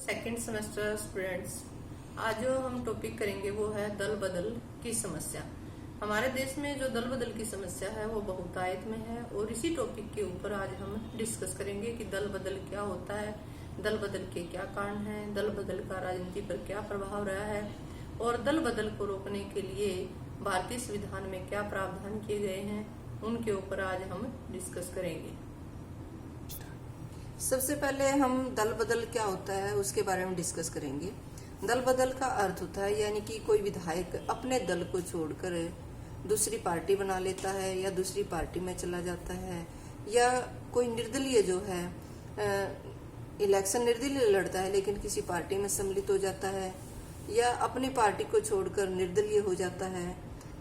Second semester students, आज जो हम टॉपिक करेंगे वो है दल बदल की समस्या। हमारे देश में जो दल बदल की समस्या है वो बहुतायत में है और इसी टॉपिक के ऊपर आज हम डिस्कस करेंगे कि दल बदल क्या होता है, दल बदल के क्या कारण हैं, दल बदल का राजनीति पर क्या प्रभाव रहा है और दल बदल को रोकने के लिए भारतीय संविधान में क्या प्रावधान किए गए हैं, उनके ऊपर आज हम डिस्कस करेंगे। सबसे पहले हम दल बदल क्या होता है उसके बारे में डिस्कस करेंगे। दल बदल का अर्थ होता है यानी कि कोई विधायक अपने दल को छोड़कर दूसरी पार्टी बना लेता है या दूसरी पार्टी में चला जाता है, या कोई निर्दलीय जो है इलेक्शन निर्दलीय लड़ता है लेकिन किसी पार्टी में सम्मिलित हो जाता है, या अपनी पार्टी को छोड़कर निर्दलीय हो जाता है,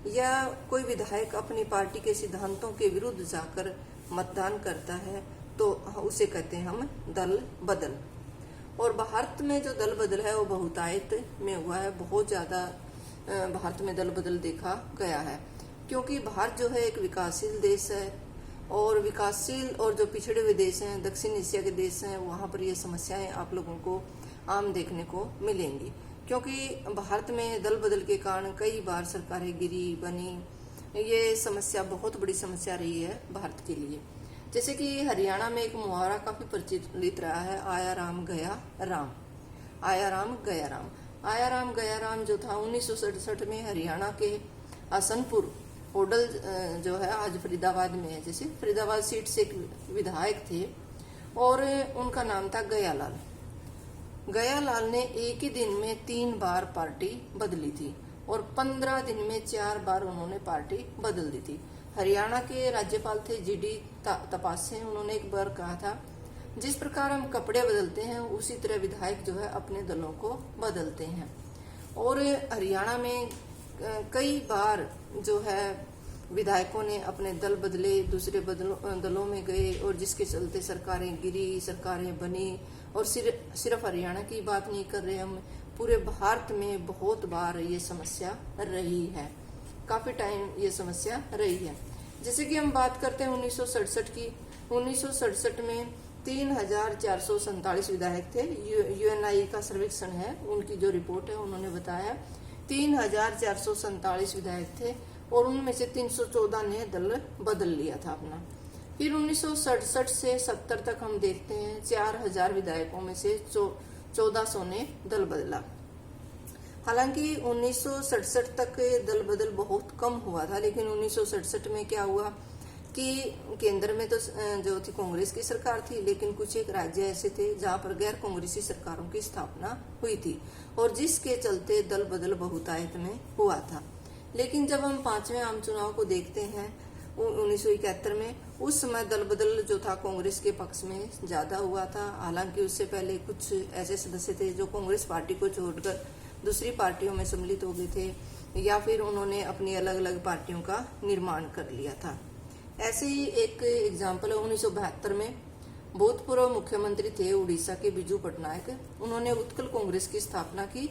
या कोई विधायक अपनी पार्टी के सिद्धांतों के विरुद्ध जाकर मतदान करता है, तो उसे कहते हैं हम दल बदल। और भारत में जो दल बदल है वो बहुतायत में हुआ है, बहुत ज्यादा भारत में दल बदल देखा गया है, क्योंकि भारत जो है एक विकासशील देश है और विकासशील और जो पिछड़े हुए देश हैं, दक्षिण एशिया के देश हैं, वहां पर ये समस्याएं आप लोगों को आम देखने को मिलेंगी, क्योंकि भारत में दल बदल के कारण कई बार सरकारें गिरी बनी। ये समस्या बहुत बड़ी समस्या रही है भारत के लिए। जैसे कि हरियाणा में एक मुहावरा काफी प्रचलित रहा है, आया राम गया राम, आया राम गया राम। आया राम गया राम जो था 1967 में हरियाणा के हसनपुर होडल जो है आज फरीदाबाद में है, जैसे फरीदाबाद सीट से एक विधायक थे और उनका नाम था गयालाल। गयालाल ने एक ही दिन में 3 बार पार्टी बदली थी और 15 दिन में 4 बार उन्होंने पार्टी बदल दी थी। हरियाणा के राज्यपाल थे जीडी तपासे, उन्होंने एक बार कहा था जिस प्रकार हम कपड़े बदलते हैं उसी तरह विधायक जो है अपने दलों को बदलते हैं। और हरियाणा में कई बार जो है विधायकों ने अपने दल बदले, दूसरे दलों में गए और जिसके चलते सरकारें गिरी, सरकारें बनी। और सिर्फ हरियाणा की बात नहीं कर रहे हम, पूरे भारत में बहुत बार ये समस्या रही है, काफी टाइम ये समस्या रही है। जैसे कि हम बात करते हैं 1967 की, 1967 में 3447 विधायक थे। यूएनआई का सर्वेक्षण है, उनकी जो रिपोर्ट है उन्होंने बताया 3447 विधायक थे और उनमें से 314 ने दल बदल लिया था अपना। फिर 1967 से 70 तक हम देखते हैं 4000 विधायकों में से 1400 ने दल बदला। हालांकि 1967 तक दल बदल बहुत कम हुआ था, लेकिन 1967 में क्या हुआ कि केंद्र में तो जो थी कांग्रेस की सरकार थी, लेकिन कुछ एक राज्य ऐसे थे जहां पर गैर कांग्रेसी सरकारों की स्थापना हुई थी और जिसके चलते दल बदल बहुतायत में हुआ था। लेकिन जब हम 5वें आम चुनाव को देखते हैं 1971 में, उस समय दल बदल जो था कांग्रेस के पक्ष में ज्यादा हुआ था। हालांकि उससे पहले कुछ ऐसे सदस्य थे जो कांग्रेस पार्टी को छोड़कर दूसरी पार्टियों में सम्मिलित हो गए थे या फिर उन्होंने अपनी अलग अलग पार्टियों का निर्माण कर लिया था। ऐसे ही एक एग्जाम्पल है 1972 में भूतपूर्व मुख्यमंत्री थे उड़ीसा के बिजू पटनायक, उन्होंने उत्कल कांग्रेस की स्थापना की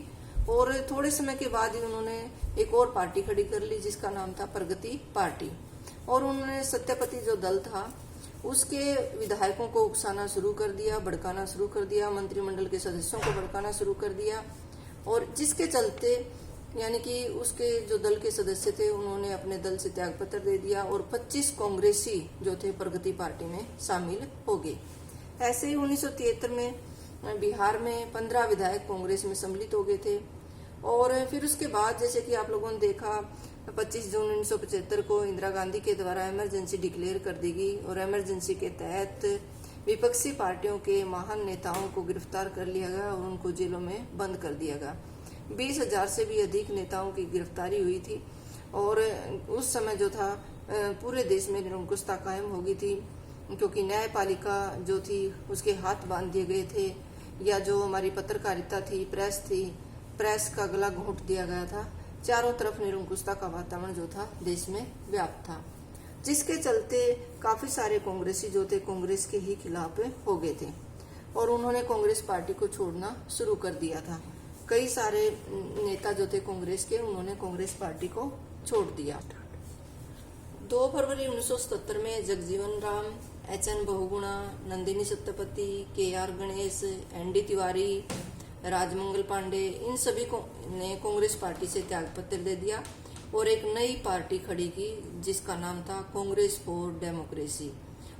और थोड़े समय के बाद ही उन्होंने एक और पार्टी खड़ी कर ली जिसका नाम था प्रगति पार्टी। और उन्होंने सत्यपति जो दल था उसके विधायकों को उकसाना शुरू कर दिया, भड़काना शुरू कर दिया, मंत्रिमंडल के सदस्यों को भड़काना शुरू कर दिया और जिसके चलते यानी कि उसके जो दल के सदस्य थे उन्होंने अपने दल से त्यागपत्र दे दिया और 25 कांग्रेसी जो थे प्रगति पार्टी में शामिल हो गए। ऐसे ही 1973 में बिहार में 15 विधायक कांग्रेस में सम्मिलित हो गए थे। और फिर उसके बाद जैसे कि आप लोगों ने देखा 25 जून 1975 को इंदिरा गांधी के द्वारा इमरजेंसी डिक्लेयर कर दी गई और इमरजेंसी के तहत विपक्षी पार्टियों के महान नेताओं को गिरफ्तार कर लिया गया और उनको जेलों में बंद कर दिया गया। 20,000 से भी अधिक नेताओं की गिरफ्तारी हुई थी और उस समय जो था पूरे देश में निरंकुशता कायम हो गई थी, क्योंकि न्यायपालिका जो थी उसके हाथ बांध दिए गए थे, या जो हमारी पत्रकारिता थी, प्रेस थी, प्रेस का गला घोंट दिया गया था। चारों तरफ निरंकुशता का वातावरण जो था देश में व्याप्त था, जिसके चलते काफी सारे कांग्रेसी जो थे कांग्रेस के ही खिलाफ हो गए थे और उन्होंने कांग्रेस पार्टी को छोड़ना शुरू कर दिया था। कई सारे नेता जो थे कांग्रेस के उन्होंने कांग्रेस पार्टी को छोड़ दिया। 2 फरवरी 1977 में Jagjivan Ram, H N. Bahuguna, Nandini Satpathy, K R. Ganesh, N D. Tiwari, Rajmangal Pande, इन सभी को ने कांग्रेस पार्टी से त्याग पत्र दे दिया और एक नई पार्टी खड़ी की जिसका नाम था कांग्रेस फॉर डेमोक्रेसी,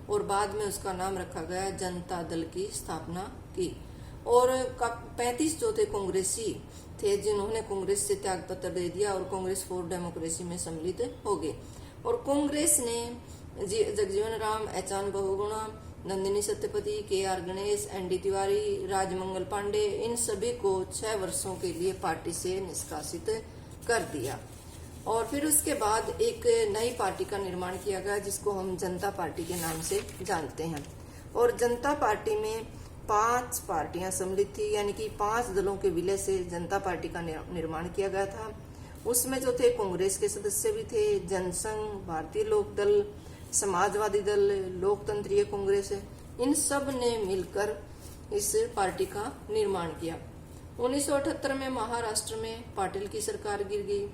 और बाद में उसका नाम रखा गया जनता दल की स्थापना की। और 35 जो थे कांग्रेसी थे जिन्होंने कांग्रेस से त्याग पत्र दे दिया और कांग्रेस फॉर डेमोक्रेसी में सम्मिलित हो गए। और कांग्रेस ने Jagjivan Ram, H N. Bahuguna, Nandini Satpathy, K R. Ganesh, N D. Tiwari, Rajmangal Pande, इन सभी को 6 वर्षों के लिए पार्टी से निष्कासित कर दिया। और फिर उसके बाद एक नई पार्टी का निर्माण किया गया जिसको हम जनता पार्टी के नाम से जानते हैं। और जनता पार्टी में 5 पार्टियां सम्मिलित थी, यानी कि 5 दलों के विलय से जनता पार्टी का निर्माण किया गया था। उसमें जो थे कांग्रेस के सदस्य भी थे, जनसंघ, भारतीय लोक दल, समाजवादी दल, लोकतंत्रीय कांग्रेस, इन सब ने मिलकर इस पार्टी का निर्माण किया। 1978 में महाराष्ट्र में पाटिल की सरकार गिर गई।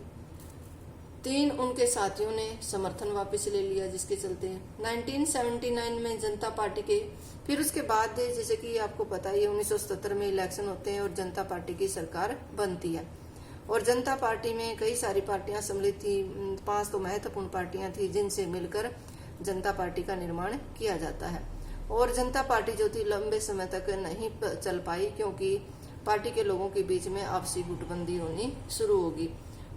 3 उनके साथियों ने समर्थन वापस ले लिया, जिसके चलते 1979 में जनता पार्टी के फिर उसके बाद जैसे कि आपको पता ही है 1977 में इलेक्शन होते हैं और जनता पार्टी की सरकार बनती है। और जनता पार्टी में कई सारी पार्टियां सम्मिलित थी, 5 तो महत्वपूर्ण पार्टियां थी जिनसे मिलकर जनता पार्टी का निर्माण किया जाता है। और जनता पार्टी जो थी लंबे समय तक नहीं चल पाई क्योंकि पार्टी के लोगों के बीच में आपसी गुटबंदी होनी शुरू होगी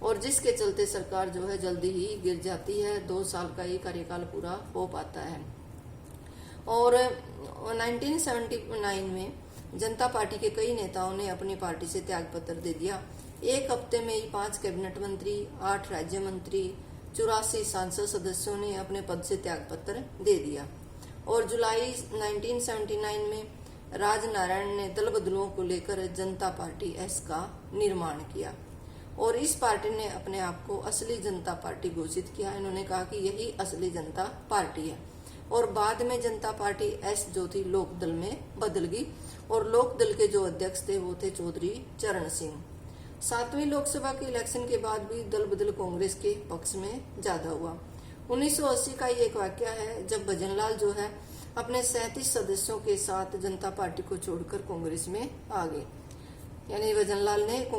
और जिसके चलते सरकार जो है जल्दी ही गिर जाती है। 2 साल का ही कार्यकाल पूरा हो पाता है। और 1979 में जनता पार्टी के कई नेताओं ने अपनी पार्टी से त्याग पत्र दे दिया। 1 हफ्ते में ही 5 कैबिनेट मंत्री, 8 राज्य मंत्री, 84 सांसद सदस्यों ने अपने पद से त्याग पत्र दे दिया। और जुलाई 1979 में राजनारायण ने दल बदलुओं को लेकर जनता पार्टी एस का निर्माण किया और इस पार्टी ने अपने आप को असली जनता पार्टी घोषित किया। इन्होंने कहा कि यही असली जनता पार्टी है। और बाद में जनता पार्टी एस जो थी लोक दल में बदल गई और लोक दल के जो अध्यक्ष थे वो थे चौधरी चरण सिंह। 7वीं लोकसभा के इलेक्शन के बाद भी दल बदल कांग्रेस के पक्ष में ज्यादा हुआ। 1980 का ये एक वाकया है जब भजनलाल जो है अपने 37 सदस्यों के साथ जनता पार्टी को छोड़कर कांग्रेस में आ गए। यानी भजनलाल ने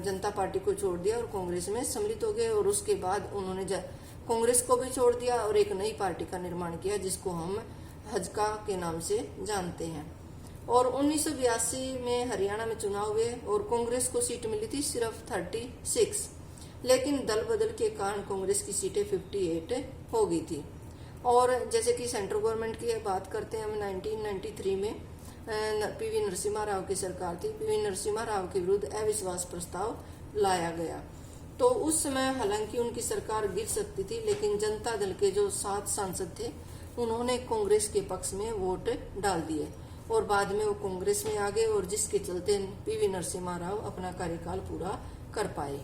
जनता पार्टी को छोड़ दिया और कांग्रेस में सम्मिलित हो गए और उसके बाद उन्होंने कांग्रेस को भी छोड़ दिया और एक नई पार्टी का निर्माण किया जिसको हम हजका के नाम से जानते हैं। और 1982 में हरियाणा में चुनाव हुए और कांग्रेस को सीट मिली थी सिर्फ 36, लेकिन दल बदल के कारण कांग्रेस की सीटें 58 हो गई थी। और जैसे कि सेंट्रल गवर्नमेंट की बात करते हैं हम 1993 में पीवी नरसिम्हा राव की सरकार थी। पीवी नरसिम्हा राव के विरुद्ध अविश्वास प्रस्ताव लाया गया। तो उस समय हालांकि उनकी सरकार गिर सकती थी, लेकिन जनता दल के जो 7 सांसद थे उन्होंने कांग्रेस के पक्ष में वोट डाल दिए और बाद में वो कांग्रेस में आ गए और जिसके चलते पीवी नरसिम्हा राव अपना कार्यकाल पूरा कर पाए।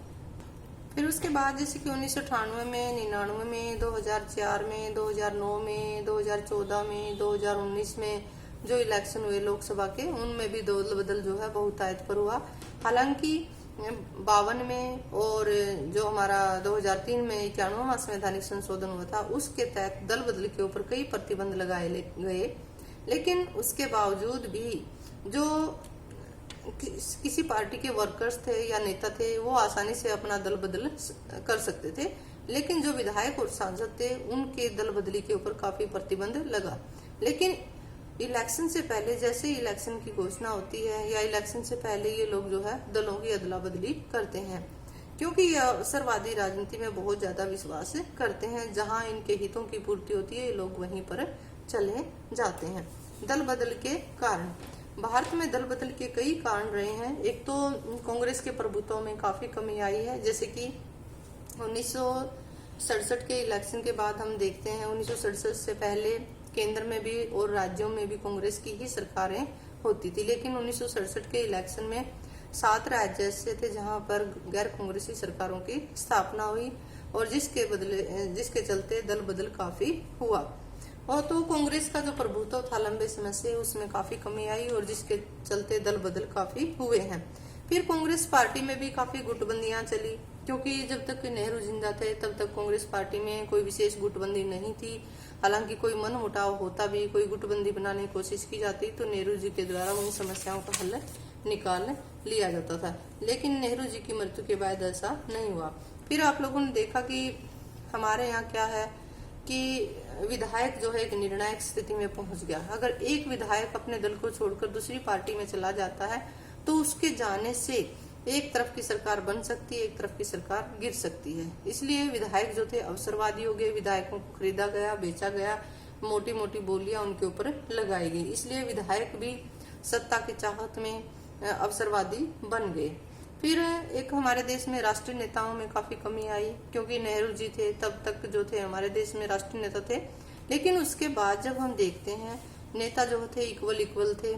फिर उसके बाद जैसे कि 1998 में, 99 में, 2004 में, 2009 में, 2014 में, 2019 में जो इलेक्शन हुए लोकसभा के, उनमें भी दल बदल जो है बहुतायत पर हुआ। हालांकि 52 में और जो हमारा 2003 में 91वां संवैधानिक संशोधन हुआ था उसके तहत दल बदल के ऊपर कई प्रतिबंध लगाए गए, लेकिन उसके बावजूद भी जो किसी पार्टी के वर्कर्स थे या नेता थे वो आसानी से अपना दल बदल कर सकते थे, लेकिन जो विधायक और सांसद थे उनके दल बदली के ऊपर काफी प्रतिबंध लगा। लेकिन इलेक्शन से पहले, जैसे इलेक्शन की घोषणा होती है या इलेक्शन से पहले ये लोग जो है दलों की अदला बदली करते हैं, क्योंकि ये अवसरवादी राजनीति में बहुत ज्यादा विश्वास करते हैं। जहां इनके हितों की पूर्ति होती है ये लोग वहीं पर चले जाते हैं। दल बदल के कारण भारत में दल बदल के कई कारण रहे हैं। एक तो कांग्रेस के प्रभुत्व में काफी कमी आई है, जैसे कि 1967 के इलेक्शन के बाद हम देखते हैं 1967 से पहले केंद्र में भी और राज्यों में भी कांग्रेस की ही सरकारें होती थी, लेकिन 1967 के इलेक्शन में 7 राज्य ऐसे थे जहां पर गैर कांग्रेसी सरकारों की स्थापना हुई और जिसके चलते दल बदल काफी हुआ। और तो कांग्रेस का जो प्रभुत्व था लंबे समय से उसमें काफी कमी आई और जिसके चलते दल बदल काफी हुए हैं। फिर कांग्रेस पार्टी में भी काफी गुटबंदियां चली, क्योंकि जब तक नेहरू जिंदा थे तब तक कांग्रेस पार्टी में कोई विशेष गुटबंदी नहीं थी। हालांकि कोई मन मुटाव होता भी, कोई गुटबंदी बनाने की कोशिश की जाती तो नेहरू जी के द्वारा उन समस्याओं का हल निकाल लिया जाता था। लेकिन नेहरू जी की मृत्यु के बाद ऐसा नहीं हुआ। फिर आप लोगों ने देखा कि हमारे यहाँ क्या है कि विधायक जो है एक निर्णायक स्थिति में पहुंच गया। अगर एक विधायक अपने दल को छोड़कर दूसरी पार्टी में चला जाता है तो उसके जाने से एक तरफ की सरकार बन सकती है, एक तरफ की सरकार गिर सकती है। इसलिए विधायक जो थे अवसरवादी हो गए, विधायकों को खरीदा गया, बेचा गया, मोटी मोटी बोलियां उनके ऊपर लगाई गई। इसलिए विधायक भी सत्ता की चाहत में अवसरवादी बन गए। फिर एक हमारे देश में राष्ट्रीय नेताओं में काफी कमी आई, क्योंकि नेहरू जी थे तब तक जो थे हमारे देश में राष्ट्रीय नेता थे। लेकिन उसके बाद जब हम देखते हैं नेता जो थे इक्वल थे,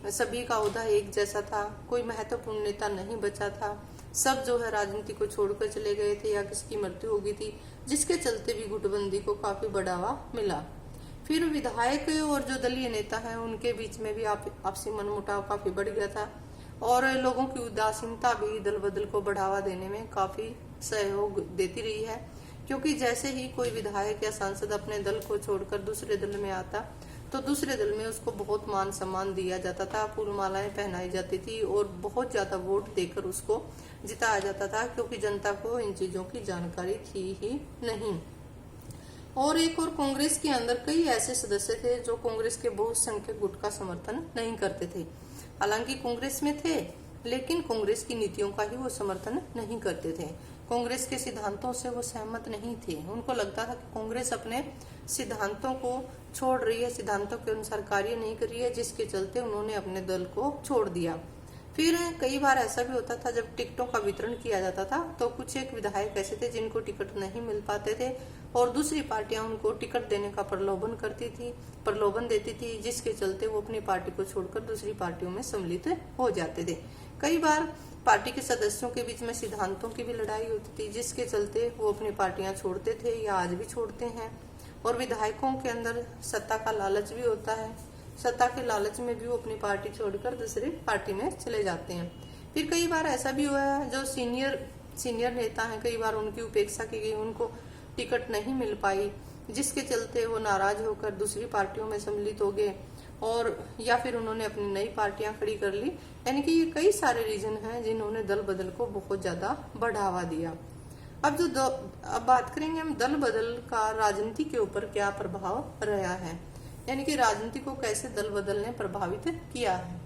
सभी का ओहदा एक जैसा था, कोई महत्वपूर्ण नेता नहीं बचा था, सब जो है राजनीति को छोड़कर चले गए थे या किसकी मृत्यु हो गई थी, जिसके चलते भी गुटबंदी को काफी बढ़ावा मिला। फिर विधायक और जो दलीय नेता है उनके बीच में भी आपसी मनमुटाव काफी बढ़ गया था और लोगों की उदासीनता भी दल बदल को बढ़ावा देने में काफी सहयोग देती रही है। क्योंकि जैसे ही कोई विधायक या सांसद अपने दल को छोड़कर दूसरे दल में आता तो दूसरे दल में उसको बहुत मान सम्मान दिया जाता था, फूल मालाएं पहनाई जाती थी और बहुत ज्यादा वोट देकर उसको जिताया जाता था, क्योंकि जनता को इन चीजों की जानकारी थी ही नहीं। और एक और कांग्रेस के अंदर कई ऐसे सदस्य थे जो कांग्रेस के बहुसंख्यक गुट का समर्थन नहीं करते थे। हालांकि कांग्रेस में थे लेकिन कांग्रेस की नीतियों का ही वो समर्थन नहीं करते थे, कांग्रेस के सिद्धांतों से वो सहमत नहीं थे। उनको लगता था कि कांग्रेस अपने सिद्धांतों को छोड़ रही है, सिद्धांतों के अनुसार कार्य नहीं कर रही है, जिसके चलते उन्होंने अपने दल को छोड़ दिया। फिर कई बार ऐसा भी होता था जब टिकटों का वितरण किया जाता था तो कुछ एक विधायक ऐसे थे जिनको टिकट नहीं मिल पाते थे और दूसरी पार्टियां उनको टिकट देने का प्रलोभन देती थी, जिसके चलते वो अपनी पार्टी को छोड़कर दूसरी पार्टियों में सम्मिलित हो जाते थे। कई बार पार्टी के सदस्यों के बीच में सिद्धांतों की भी लड़ाई होती थी, जिसके चलते वो अपनी पार्टियां छोड़ते थे या आज भी छोड़ते हैं। और विधायकों के अंदर सत्ता का लालच भी होता है, सत्ता के लालच में भी वो अपनी पार्टी छोड़कर दूसरी पार्टी में चले जाते हैं। फिर कई बार ऐसा भी हुआ है जो सीनियर नेता हैं, कई बार उनकी उपेक्षा की गई, उनको टिकट नहीं मिल पाई, जिसके चलते वो नाराज होकर दूसरी पार्टियों में सम्मिलित हो गए और या फिर उन्होंने अपनी नई पार्टियां खड़ी कर ली। यानी कि ये कई सारे रीजन हैं जिन्होंने दल बदल को बहुत ज्यादा बढ़ावा दिया। अब बात करेंगे हम दल बदल का राजनीति के ऊपर क्या प्रभाव रहा है, यानी कि राजनीति को कैसे दल बदल ने प्रभावित किया है।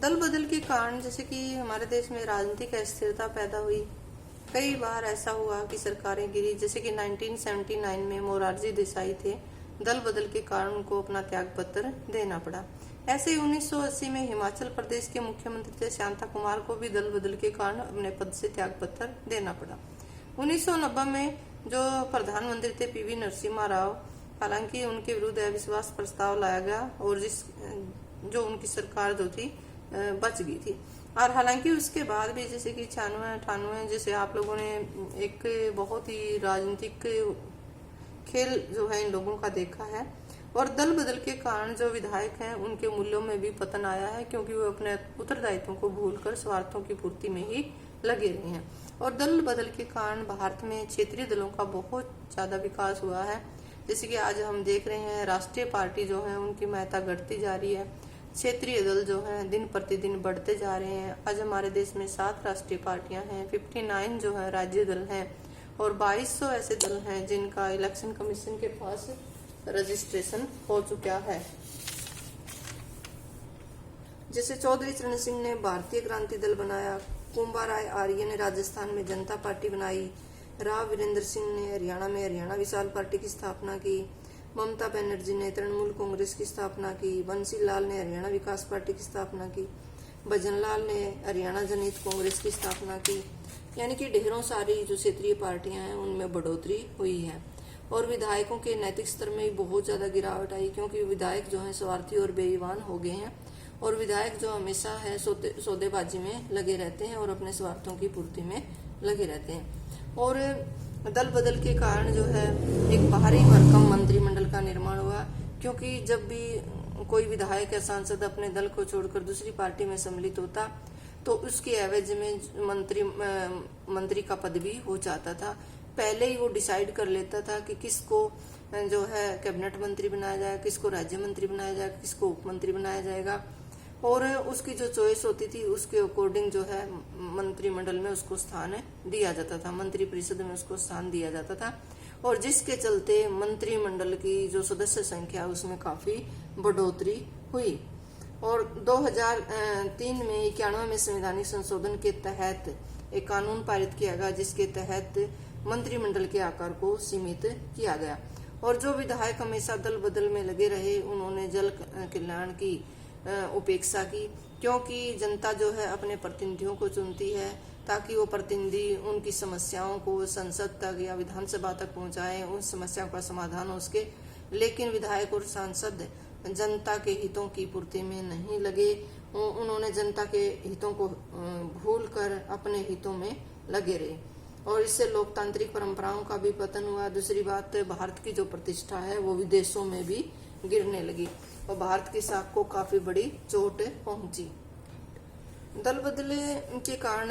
दल बदल के कारण जैसे कि हमारे देश में राजनीतिक अस्थिरता पैदा हुई। कई बार ऐसा हुआ कि सरकारें गिरी, जैसे कि 1979 में मोरारजी देसाई थे, दल बदल के कारण उनको अपना त्याग पत्र देना पड़ा। ऐसे ही 1980 में हिमाचल प्रदेश के मुख्यमंत्री थे शांता कुमार को भी दल बदल के कारण अपने पद से त्याग पत्र देना पड़ा। 1990 में जो प्रधानमंत्री थे पीवी नरसिम्हा राव, हालांकि उनके विरुद्ध अविश्वास प्रस्ताव लाया गया और जो उनकी सरकार जो थी बच गई थी। और हालांकि उसके बाद भी जैसे कि 96-98 जैसे आप लोगों ने एक बहुत ही राजनीतिक खेल जो है इन लोगों का देखा है। और दल बदल के कारण जो विधायक हैं उनके मूल्यों में भी पतन आया है, क्योंकि वो अपने उत्तरदायित्वों को भूलकर स्वार्थों की पूर्ति में ही लगे रहे हैं। और दल बदल के कारण भारत में क्षेत्रीय दलों का बहुत ज्यादा विकास हुआ है। जैसे कि आज हम देख रहे हैं राष्ट्रीय पार्टी जो है उनकी महत्ता घटती जा रही है, क्षेत्रीय दल जो है दिन प्रतिदिन बढ़ते जा रहे हैं। आज हमारे देश में 7 राष्ट्रीय पार्टियां हैं, 59 जो है राज्य दल हैं और 2200 ऐसे दल हैं जिनका इलेक्शन कमीशन के पास रजिस्ट्रेशन हो चुका है। जैसे चौधरी चरण सिंह ने भारतीय क्रांति दल बनाया, कुंभाराय आर्य ने राजस्थान में जनता पार्टी बनाई, राव वीरेंद्र सिंह ने हरियाणा में हरियाणा विशाल पार्टी की स्थापना की, ममता बनर्जी ने तृणमूल कांग्रेस की स्थापना की, बंसी लाल ने हरियाणा विकास पार्टी की स्थापना की, भजनलाल ने हरियाणा जनहित कांग्रेस की स्थापना की। यानी कि ढेरों सारी जो क्षेत्रीय पार्टियां हैं उनमें बढ़ोतरी हुई है। और विधायकों के नैतिक स्तर में भी बहुत ज्यादा गिरावट आई, क्योंकि विधायक जो है स्वार्थी और बेईमान हो गए हैं और विधायक जो हमेशा है सौदेबाजी में लगे रहते हैं और अपने स्वार्थों की पूर्ति में लगे रहते हैं। और दल बदल के कारण जो है एक बाहरी भरकम मंत्रिमंडल का निर्माण हुआ, क्योंकि जब भी कोई विधायक या सांसद अपने दल को छोड़कर दूसरी पार्टी में सम्मिलित होता तो उसके एवज में मंत्री का पद भी हो जाता था। पहले ही वो डिसाइड कर लेता था कि किसको जो है कैबिनेट मंत्री बनाया जाएगा, किसको राज्य मंत्री बनाया जाएगा, किसको उप मंत्री बनाया जाएगा। और उसकी जो चॉइस होती थी उसके अकॉर्डिंग जो है मंत्रिमंडल में उसको स्थान दिया जाता था, मंत्री परिषद में उसको स्थान दिया जाता था। और जिसके चलते मंत्रिमंडल की जो सदस्य संख्या उसमें काफी बढ़ोतरी हुई। और 2003 में 91वें संवैधानिक संशोधन के तहत एक कानून पारित किया गया, जिसके तहत मंत्रिमंडल के आकार को सीमित किया गया। और जो विधायक हमेशा दल बदल में लगे रहे, उन्होंने जन कल्याण की उपेक्षा की, क्योंकि जनता जो है अपने प्रतिनिधियों को चुनती है ताकि वो प्रतिनिधि उनकी समस्याओं को संसद तक या विधानसभा तक पहुंचाए, उन समस्याओं का समाधान हो सके। लेकिन विधायक और सांसद जनता के हितों की पूर्ति में नहीं लगे, उन्होंने जनता के हितों को भूल कर अपने हितों में लगे रहे और इससे लोकतांत्रिक परंपराओं का भी पतन हुआ। दूसरी बात, भारत की जो प्रतिष्ठा है वो विदेशों में भी गिरने लगी और भारत की साख को काफी बड़ी चोट पहुंची। दल बदले के कारण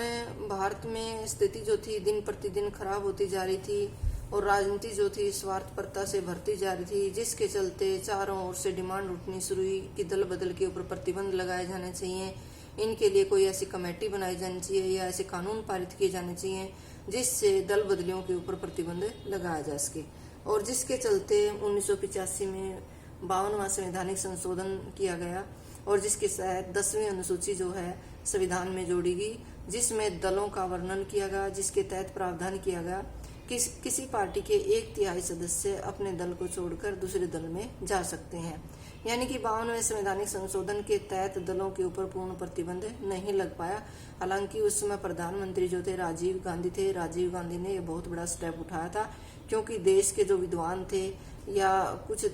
भारत में स्थिति जो थी दिन प्रतिदिन खराब होती जा रही थी और राजनीति जो थी स्वार्थपरता से भरती जा रही थी, जिसके चलते चारों ओर से डिमांड उठनी शुरू हुई कि दल बदल के ऊपर प्रतिबंध लगाए जाने चाहिए, इनके लिए कोई ऐसी कमेटी बनाई जानी चाहिए या ऐसे कानून पारित किए जाने चाहिए जिससे दल बदलियों के ऊपर प्रतिबंध लगाया जा सके। और जिसके चलते 1985 में 52वां संवैधानिक संशोधन किया गया और जिसके तहत 10वीं अनुसूची जो है संविधान में जोड़ी गई, जिसमें दलों का वर्णन किया गया, जिसके तहत प्रावधान किया गया कि किसी पार्टी के 1/3 सदस्य अपने दल को छोड़कर दूसरे दल में जा सकते हैं। यानी कि 52वें संवैधानिक संशोधन के तहत दलों के ऊपर पूर्ण प्रतिबंध नहीं लग पाया। हालांकि उस समय प्रधानमंत्री जो थे राजीव गांधी थे। राजीव गांधी ने ये बहुत बड़ा स्टेप उठाया था, क्योंकि देश के जो विद्वान थे या कुछ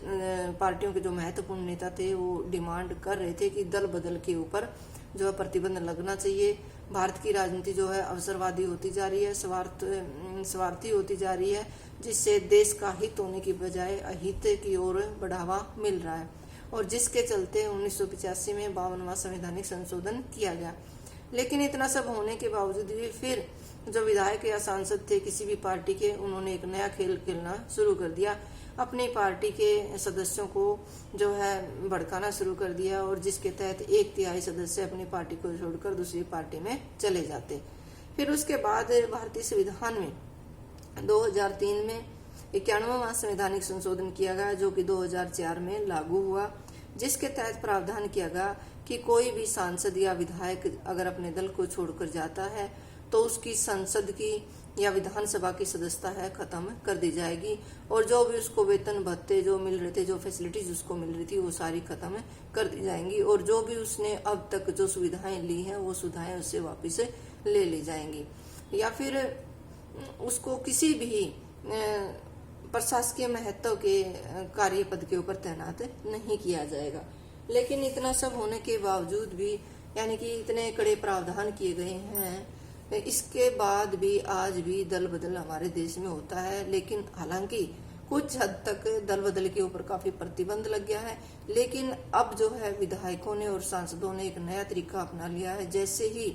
पार्टियों के जो महत्वपूर्ण नेता थे वो डिमांड कर रहे थे कि दल बदल के ऊपर जो है प्रतिबंध लगना चाहिए। भारत की राजनीति जो है अवसरवादी होती जा रही है, स्वार्थी होती जा रही है, जिससे देश का हित होने की बजाय अहित की ओर बढ़ावा मिल रहा है। और जिसके चलते 1985 में 52वां संवैधानिक संशोधन किया गया। लेकिन इतना सब होने के बावजूद भी फिर जो विधायक या सांसद थे किसी भी पार्टी के, उन्होंने एक नया खेल खेलना शुरू कर दिया, अपनी पार्टी के सदस्यों को जो है भड़काना शुरू कर दिया और जिसके तहत 1/3 सदस्य अपनी पार्टी को छोड़कर दूसरी पार्टी में चले जाते। फिर उसके बाद भारतीय संविधान में 2003 में 91वां संवैधानिक संशोधन किया गया, जो कि 2004 में लागू हुआ, जिसके तहत प्रावधान किया गया कि कोई भी सांसद या विधायक अगर अपने दल को छोड़कर जाता है तो उसकी संसद की या विधानसभा की सदस्यता है खत्म कर दी जाएगी और जो भी उसको वेतन भत्ते जो मिल रहे थे, जो फैसिलिटीज उसको मिल रही थी, वो सारी खत्म कर दी जाएंगी और जो भी उसने अब तक जो सुविधाएं ली हैं वो सुविधाएं उससे वापस ले ली जाएंगी या फिर उसको किसी भी प्रशासकीय महत्व के कार्य पद के ऊपर तैनात नहीं किया जाएगा। लेकिन इतना सब होने के बावजूद भी, यानी कि इतने कड़े प्रावधान किए गए हैं, इसके बाद भी आज भी दल बदल हमारे देश में होता है। लेकिन हालांकि कुछ हद तक दल बदल के ऊपर काफी प्रतिबंध लग गया है, लेकिन अब जो है विधायकों ने और सांसदों ने एक नया तरीका अपना लिया है। जैसे ही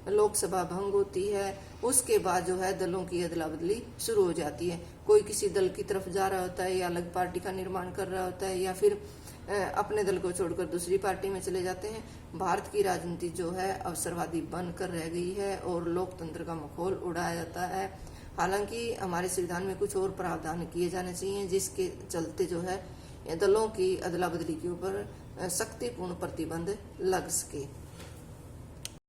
लोकसभा भंग होती है उसके बाद जो है दलों की अदला बदली शुरू हो जाती है। कोई किसी दल की तरफ जा रहा होता है या अलग पार्टी का निर्माण कर रहा होता है या फिर अपने दल को छोड़कर दूसरी पार्टी में चले जाते हैं। भारत की राजनीति जो है अवसरवादी बनकर रह गई है और लोकतंत्र का मखौल उड़ाया जाता है। हालांकि हमारे संविधान में कुछ और प्रावधान किए जाने चाहिए जिसके चलते जो है दलों की अदला बदली के ऊपर सख्तीपूर्ण प्रतिबंध लग सके।